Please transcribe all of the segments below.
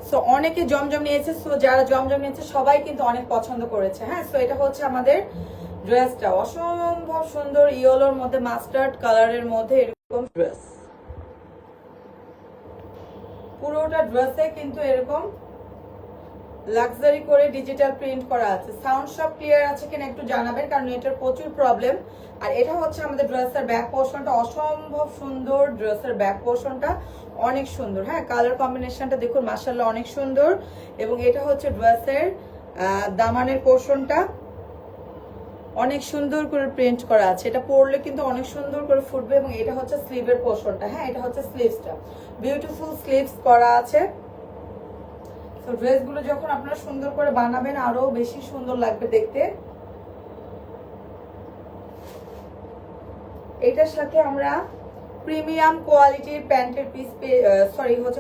So অনেকে জমজম নিয়েছে, so যারা জমজম নিয়েছে সবাই কিন্তু অনেক পছন্দ করেছে। হ্যাঁ, সো এটা হচ্ছে আমাদের ড্রেসটা, অসম্ভব সুন্দর ইয়েলোর মধ্যে মাস্টার্ড কালারের মধ্যে এরকম ড্রেস। পুরোটা ড্রেসে কিন্তু এরকম লাক্সারি করে ডিজিটাল প্রিন্ট করা আছে। সাউন্ড সব ক্লিয়ার আছে কিনা একটু জানাবেন, কারণ এটার প্রচুর প্রবলেম। আর এটা হচ্ছে আমাদের ড্রেসের ব্যাক পোর্শনটা, অসম্ভব সুন্দর। ড্রেসের ব্যাক পোর্শনটা অনেক সুন্দর। হ্যাঁ, কালার কম্বিনেশনটা দেখুন মাশাআল্লাহ অনেক সুন্দর। এবং এটা হচ্ছে ড্রেসের দামানের পোর্শনটা, অনেক সুন্দর করে প্রিন্ট করা আছে। এটা পরলে কিন্তু অনেক সুন্দর করে ফুটবে। এবং এটা হচ্ছে স্লিভের পোর্শনটা। হ্যাঁ, এটা হচ্ছে স্লিভসটা, বিউটিফুল স্লিভস করা আছে। তো ড্রেসগুলো যখন আপনারা সুন্দর করে বানাবেন আরো বেশি সুন্দর লাগবে দেখতে। এটার সাথে আমরা প্রিমিয়াম কোয়ালিটির প্যান্টের পিস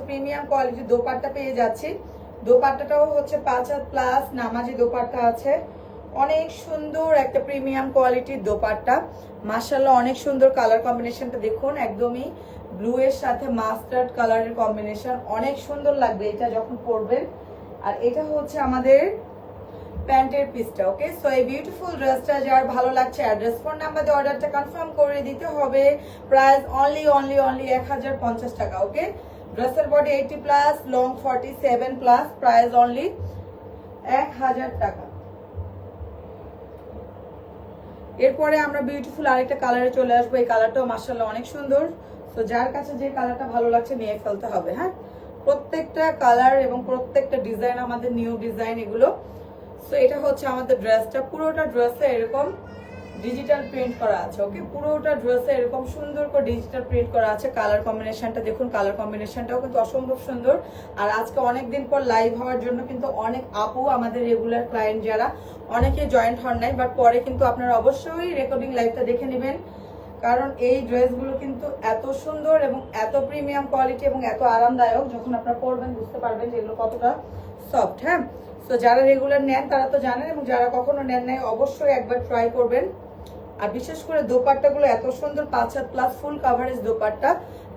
প্রিমিয়াম কোয়ালিটির দোপাট্টা পেয়ে যাচ্ছি। দোপাট্টাটাও হচ্ছে 5 হাত প্লাস নামাজি দোপাট্টা আছে। অনেক সুন্দর একটা প্রিমিয়াম কোয়ালিটির দোপাট্টা, মাশাআল্লাহ অনেক সুন্দর। কালার কম্বিনেশনটা দেখুন, একদমই ব্লু এর সাথে মাস্টার্ড কালারের কম্বিনেশন, অনেক সুন্দর লাগবে এটা যখন পরবেন। আর এটা হচ্ছে আমাদের প্যান্টের পিসটা। ওকে, সো এই বিউটিফুল ড্রেসটা যার ভালো লাগছে অ্যাড্রেস ফোন নাম্বার দিয়ে অর্ডারটা কনফার্ম করে দিতে হবে। প্রাইস অনলি 1050 টাকা। ওকে, ড্রেসের body 80 plus, long 47 plus, price only 1000 টাকা। এরপরে আমরা বিউটিফুল আরেকটা কালারে চলে আসবো। এই কালারটাও মাশাআল্লাহ অনেক সুন্দর। তো যার কাছে যে কালারটা ভালো লাগছে নিয়ে ফেলতে হবে। হ্যাঁ, প্রত্যেকটা কালার এবং প্রত্যেকটা ডিজাইন আমাদের নিউ ডিজাইন এগুলো। সো এটা হচ্ছে আমাদের ড্রেসটা, পুরোটা ড্রেসে এরকম ডিজিটাল প্রিন্ট করা আছে। ওকে, পুরোটা ড্রেসে এরকম সুন্দর করে ডিজিটাল প্রিন্ট করা আছে। কালার কম্বিনেশনটা দেখুন, কালার কম্বিনেশনটাও কিন্তু অসম্ভব সুন্দর। আর আজকে অনেকদিন পর লাইভ হওয়ার জন্য কিন্তু অনেক আপু আমাদের রেগুলার ক্লায়েন্ট যারা অনেকে জয়েন্ট হন নাই, বাট পরে কিন্তু আপনারা অবশ্যই রেকর্ডিং লাইভটা দেখে নেবেন, কারণ এই ড্রেসগুলো কিন্তু এত সুন্দর এবং এত প্রিমিয়াম কোয়ালিটি এবং এত আরামদায়ক, যখন আপনারা পরবেন বুঝতে পারবেন যে এগুলো কতটা সফট। হ্যাঁ, তো যারা রেগুলার নেন তারা তো জানেন, এবং যারা কখনো নেন নাই অবশ্যই একবার ট্রাই করবেন। আর বিশেষ করে দোপাট্টাগুলো এত সুন্দর, 5 had plus full coverage dupatta,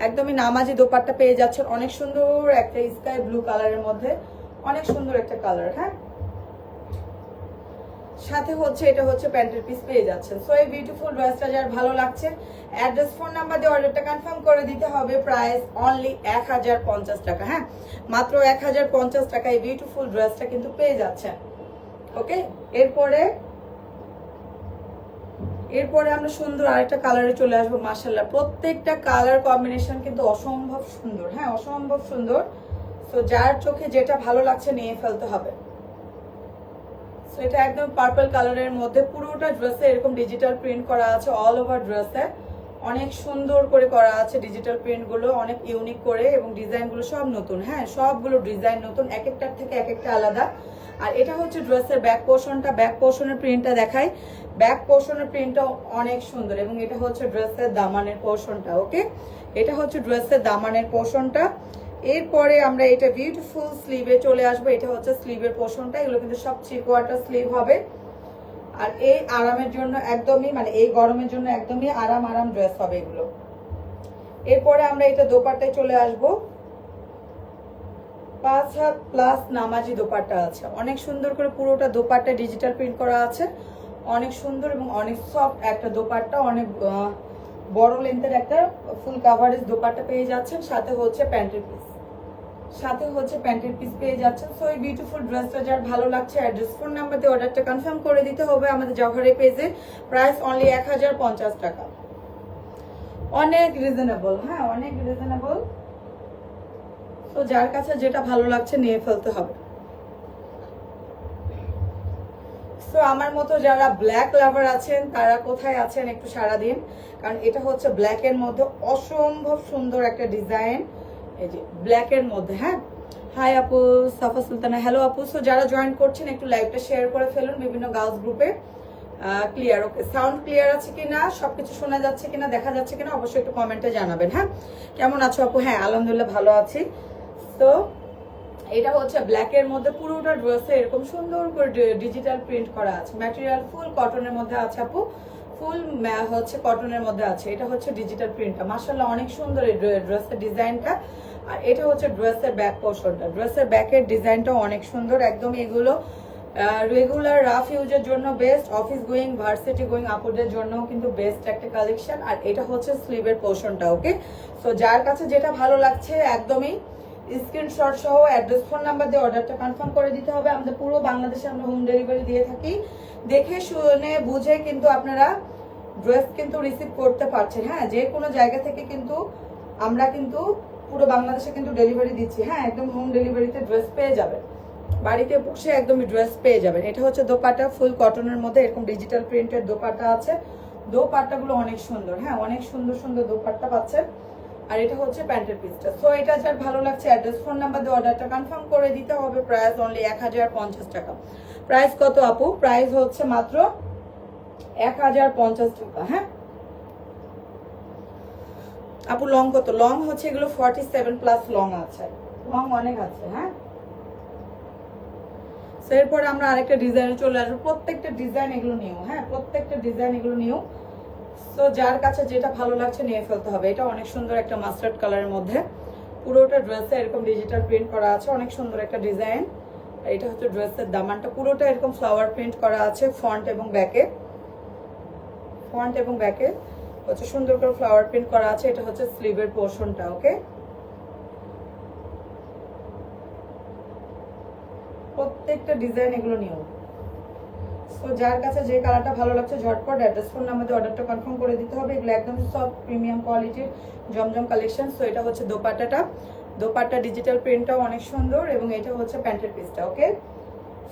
একদমই নামাজি দোপাট্টা পেয়ে যাচ্ছেন। অনেক সুন্দর একটা স্কাই ব্লু কালারের মধ্যে, অনেক সুন্দর একটা কালার। হ্যাঁ, সাথে হচ্ছে এটা হচ্ছে প্যান্টের পিস পেয়ে যাচ্ছেন। সো এই বিউটিফুল ড্রেসটা যার ভালো লাগছে অ্যাড্রেস ফোন নাম্বার দিয়ে অর্ডারটা কনফার্ম করে দিতে হবে। প্রাইস অনলি 1050 টাকা। হ্যাঁ, মাত্র 1050 টাকা এই বিউটিফুল ড্রেসটা কিন্তু পেয়ে যাচ্ছেন। ওকে, এরপরে আমরা সুন্দর আরেকটা কালারে চলে আসবো। মাশাআল্লাহ প্রত্যেকটা কালার কম্বিনেশন কিন্তু অসম্ভব সুন্দর। হ্যাঁ, অসম্ভব সুন্দর। তো যার চোখে যেটা ভালো লাগছে নিয়ে ফেলতে হবে। সো এটা একদম পার্পল কালারের মধ্যে, পুরোটা ড্রেসে এরকম ডিজিটাল প্রিন্ট করা আছে। অল ওভার ড্রেসে অনেক সুন্দর করে করা আছে ডিজিটাল প্রিন্ট গুলো, অনেক ইউনিক করে, এবং ডিজাইন গুলো সব নতুন। হ্যাঁ, সবগুলো ডিজাইন নতুন, এক একটার থেকে এক একটা আলাদা। আর এটা হচ্ছে ড্রেসের ব্যাক পোর্শনটা, ব্যাক পোর্শনের প্রিন্টটা দেখাই। ব্যাক পোর্শনের প্রিন্টটা অনেক সুন্দর, এবং এটা হচ্ছে ড্রেসের দামানের পোর্শনটা। ওকে, এটা হচ্ছে ড্রেসের দামানের পোর্শনটা। এরপরে আমরা এটা বিউটিফুল স্লিভে চলে আসবো। এটা হচ্ছে স্লিভের পোর্শনটা, এগুলো কিন্তু সব 3 কোয়ার্টার স্লিভ হবে। আর এই আরামের জন্য একদমই, মানে এই গরমের জন্য একদমই আরাম ড্রেস হবে এগুলো। এরপরে আমরা এটা দোপাট্টায় চলে আসবো। 5 হাত প্লাস নামাজি দোপাট্টা আছে, অনেক সুন্দর করে পুরোটা দোপাট্টা ডিজিটাল প্রিন্ট করা আছে। অনেক সুন্দর এবং অনেক সফট একটা দোপাট্টা, অনেক বড় লেন্থের একটা ফুল কাভারেজ দোপাট্টা পেয়ে যাচ্ছেন। সাথে হচ্ছে প্যান্টের পিস পেয়ে যাচ্ছেন। সো এই বিউটিফুল ড্রেসটা যার ভালো লাগছে অ্যাড্রেস ফোন নাম্বার দিয়ে অর্ডারটা কনফার্ম করে দিতে হবে আমাদের জহরে পেজে। প্রাইস অনলি 1050 টাকা, অনেক রিজনেবল। হ্যাঁ, অনেক রিজনেবল। তো যার কাছে যেটা ভালো লাগছে নিয়ে ফেলতে হবে। সো আমার মতো যারা ব্ল্যাক লাভার আছেন তারা কোথায় আছেন একটু সাড়া দিন, কারণ এটা হচ্ছে ব্ল্যাক এর মধ্যে অসম্ভব সুন্দর একটা ডিজাইন। এই যে ব্ল্যাক এর মধ্যে। হ্যাঁ, হাই আপু, সাফা সুলতানা, হ্যালো আপু। সো যারা জয়েন করছেন একটু লাইভটা শেয়ার করে ফেলুন বিভিন্ন গার্লস গ্রুপে। ক্লিয়ার? ওকে, সাউন্ড ক্লিয়ার আছে কিনা, সবকিছু শোনা যাচ্ছে কিনা, দেখা যাচ্ছে কিনা অবশ্যই একটু কমেন্টে জানাবেন। হ্যাঁ, কেমন আছো আপু? হ্যাঁ, আলহামদুলিল্লাহ ভালো আছি। তো এটা হচ্ছে ব্ল্যাক এর মধ্যে, পুরোটা ড্রেসে এরকম সুন্দর করে ডিজিটাল প্রিন্ট করা আছে। ম্যাটেরিয়াল ফুল কটনের মধ্যে আছে আপু, ফুল হচ্ছে কটনের মধ্যে আছে। এটা হচ্ছে ডিজিটাল প্রিন্টটা, মাশাআল্লাহ অনেক সুন্দর এই ড্রেসের ডিজাইনটা। আর এটা হচ্ছে ড্রেসের ব্যাক পোর্শনটা। ড্রেসের ব্যাকের ডিজাইনটা অনেক সুন্দর, একদম এগুলো রেগুলার রাফ ইউজের জন্য best, office going varsity going আপুদের জন্য কিন্তু বেস্ট একটা কালেকশন। আর এটা হচ্ছে স্লিভের পোর্শনটা। ওকে, সো যার কাছে যেটা ভালো লাগছে একদমই স্ক্রিনশট সহ অ্যাড্রেস ফোন নাম্বার দিয়ে অর্ডারটা কনফার্ম করে দিতে হবে। আমাদের পুরো বাংলাদেশে আমরা হোম ডেলিভারি দিয়ে থাকি। দেখে শুনে বুঝে কিন্তু আপনারা ড্রেস কিন্তু রিসিভ করতে পারছেন। হ্যাঁ, যে কোনো জায়গা থেকে কিন্তু আমরা কিন্তু পুরো বাংলাদেশে কিন্তু ডেলিভারি দিচ্ছি। হ্যাঁ, একদম হোম ডেলিভারিতে ড্রেস পেয়ে যাবেন, বাড়িতে বসে একদমই ড্রেস পেয়ে যাবেন। এটা হচ্ছে দোপাট্টা, ফুল কটনের মধ্যে এরকম ডিজিটাল প্রিন্টের দোপাট্টা আছে। দোপাট্টাগুলো অনেক সুন্দর, হ্যাঁ অনেক সুন্দর সুন্দর দোপাট্টা পাচ্ছেন। আর এটা হচ্ছে প্যান্টের পিসটা। সো এটা যার ভালো লাগছে অ্যাড্রেস ফোন নাম্বার দিয়ে অর্ডারটা কনফার্ম করে দিতে হবে। প্রাইস অনলি 1050 টাকা। প্রাইস কত আপু? প্রাইস হচ্ছে মাত্র 1050 টাকা। হ্যাঁ আপু লং কত? লং হচ্ছে এগুলো 47 প্লাস লং আছে, লং অনেক আছে। হ্যাঁ, এরপরে আমরা আরেকটা ডিজাইনে চলে আসবো। প্রত্যেকটা ডিজাইন এগুলো নিউ, হ্যাঁ প্রত্যেকটা ডিজাইন এগুলো নিউ। তো যার কাছে যেটা ভালো লাগছে নিয়ে ফেলতে হবে। এটা অনেক সুন্দর একটা মাস্টার্ড কালারের মধ্যে, পুরোটা ড্রেসে এরকম ডিজিটাল প্রিন্ট করা আছে, অনেক সুন্দর একটা ডিজাইন। এটা হচ্ছে ড্রেসের দামানটা, পুরোটা এরকম ফ্লাওয়ার প্রিন্ট করা আছে ফ্রন্ট এবং ব্যাকে। ফ্রন্ট এবং ব্যাকে হচ্ছে সুন্দর করে ফ্লাওয়ার প্রিন্ট করা আছে। এটা হচ্ছে স্লিভের পোর্শনটা। ওকে, প্রত্যেকটা ডিজাইন এগুলো নিউ। তো যার কাছে যে কালারটা ভালো লাগছে ঝটপট অ্যাড্রেস ফোন নাম্বার অর্ডারটা কনফার্ম করে দিতে হবে। এগুলো একদম সফট প্রিমিয়াম কোয়ালিটির জমজম কালেকশন। সো এটা হচ্ছে দোপাট্টাটা, দোপাট্টা ডিজিটাল প্রিন্টটাও অনেক সুন্দর এবং এটা হচ্ছে প্যান্টের পিসটা। ওকে,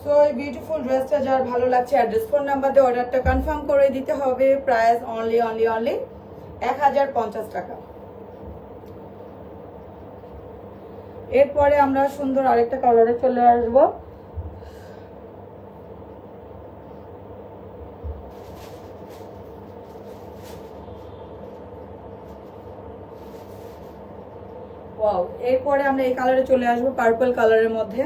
সো এই বিউটিফুল ড্রেসটা যার ভালো লাগছে অ্যাড্রেস ফোন নাম্বার দিয়ে অর্ডারটা কনফার্ম করে দিতে হবে। প্রাইস অনলি 1050 টাকা। এরপরে আমরা সুন্দর আরেকটা কালারে চলে আসবো। ওয়াও, এরপরে আমরা এই কালারে চলে আসবো, পার্পল কালারের মধ্যে।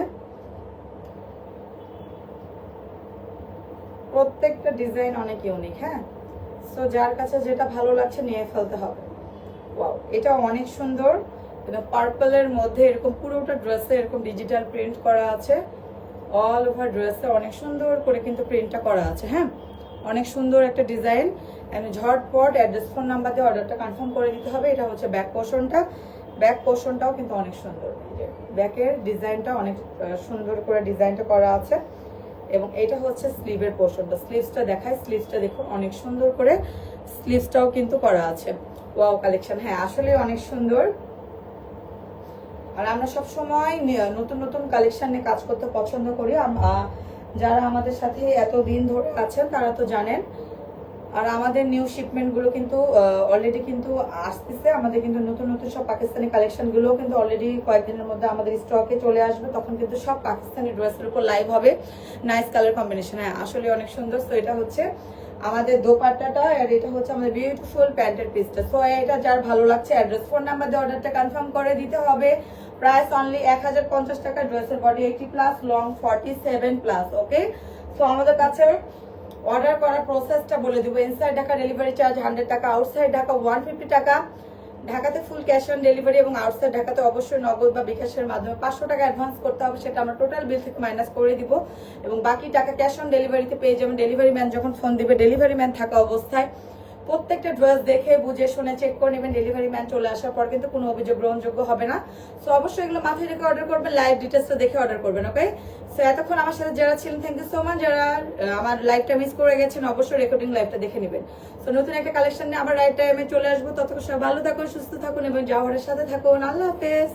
প্রত্যেকটা ডিজাইন অনেক ইউনিক। হ্যাঁ, সো যার কাছে যেটা ভালো লাগছে নিয়ে ফেলতে হবে। ওয়াও, এটা অনেক সুন্দর, পার্পলের মধ্যে এরকম পুরোটা ড্রেসে এরকম ডিজিটাল প্রিন্ট করা আছে। অল ওভার ড্রেসে অনেক সুন্দর করে কিন্তু প্রিন্টটা করা আছে। হ্যাঁ, অনেক সুন্দর একটা ডিজাইন। ঝটপট অ্যাড্রেস ফোন নাম্বার দিয়ে অর্ডারটা কনফার্ম করে দিতে হবে। এটা হচ্ছে ব্যাক পোর্শনটা, ব্যাক পোর্শনটাও কিন্তু অনেক সুন্দর। ব্যাকের ডিজাইনটা অনেক সুন্দর করে ডিজাইনটা করা আছে এবং এটা হচ্ছে স্লিভের পোর্শনটা। স্লিভসটা দেখায়, স্লিভসটা দেখুন অনেক সুন্দর করে স্লিভসটাও কিন্তু করা আছে। ওয়াও কালেকশন, হ্যাঁ আসলে অনেক সুন্দর। আর আমরা সব সময় নতুন নতুন কালেকশন নিয়ে কাজ করতে পছন্দ করি। যারা আমাদের সাথে এতদিন ধরে আছেন তারা তো জানেন। আর আমাদের নিউ শিপমেন্টগুলো কিন্তু অলরেডি কিন্তু আসতেছে। আমাদের কিন্তু নতুন নতুন সব পাকিস্তানি কালেকশনগুলো কিন্তু অলরেডি কয়েকদিনের মধ্যে আমাদের স্টকে চলে আসবে। তখন কিন্তু সব পাকিস্তানি ড্রেসের উপর লাইভ হবে। নাইস কালার কম্বিনেশন, হ্যাঁ আসলে অনেক সুন্দর। তো এটা হচ্ছে আমাদের দোপাট্টাটা আর এটা হচ্ছে আমাদের বিউটিফুল প্যান্টের পিসটা। সো এটা যার ভালো লাগছে অ্যাড্রেস ফোন নাম্বার দিয়ে অর্ডারটা কনফার্ম করে দিতে হবে। প্রাইস অনলি 1050 টাকা। ড্রেসের বডি 80 প্লাস, লং 47 প্লাস। ওকে, সো আমাদের কাছে অর্ডার করার প্রসেসটা বলে দিব। ইনসাইড ঢাকা ডেলিভারি চার্জ 100 টাকা, আউটসাইড ঢাকা 150 টাকা। ঢাকাতে ফুল ক্যাশ অন ডেলিভারি এবং আউটসাইড ঢাকাতে অবশ্যই নগদ বা বিকাশের মাধ্যমে 500 টাকা অ্যাডভান্স করতে হবে। সেটা আমরা টোটাল বিল থেকে মাইনাস করে দিব এবং বাকি টাকা ক্যাশ অন ডেলিভারিতে পেয়ে যাবেন। ডেলিভারি ম্যান যখন ফোন দিবে, ডেলিভারি ম্যান থাকা অবস্থায় প্রত্যেকটা ড্রেস দেখে বুঝে শুনে চেক করে নেবেন। ডেলিভারি ম্যান চলে আসার পর কিন্তু কোনো অভিযোগ গ্রহণযোগ্য হবে না। সো অবশ্যই এগুলো মাথায় রেখে অর্ডার করবেন, লাইভ ডিটেলসটা দেখে অর্ডার করবেন। ওকে, সো এতক্ষণ আমার সাথে যারা ছিলেন থ্যাংক ইউ সো মাচ। যারা আমার লাইভটা মিস করে গেছেন অবশ্যই রেকর্ডিং লাইভটা দেখে নেবেন। সো নতুন একটা কালেকশন নিয়ে আবার রাইট টাইমে চলে আসবো। ততক্ষণ সব ভালো থাকুন, সুস্থ থাকুন এবং যাওয়ারের সাথে থাকুন। আল্লাহ হাফেজ।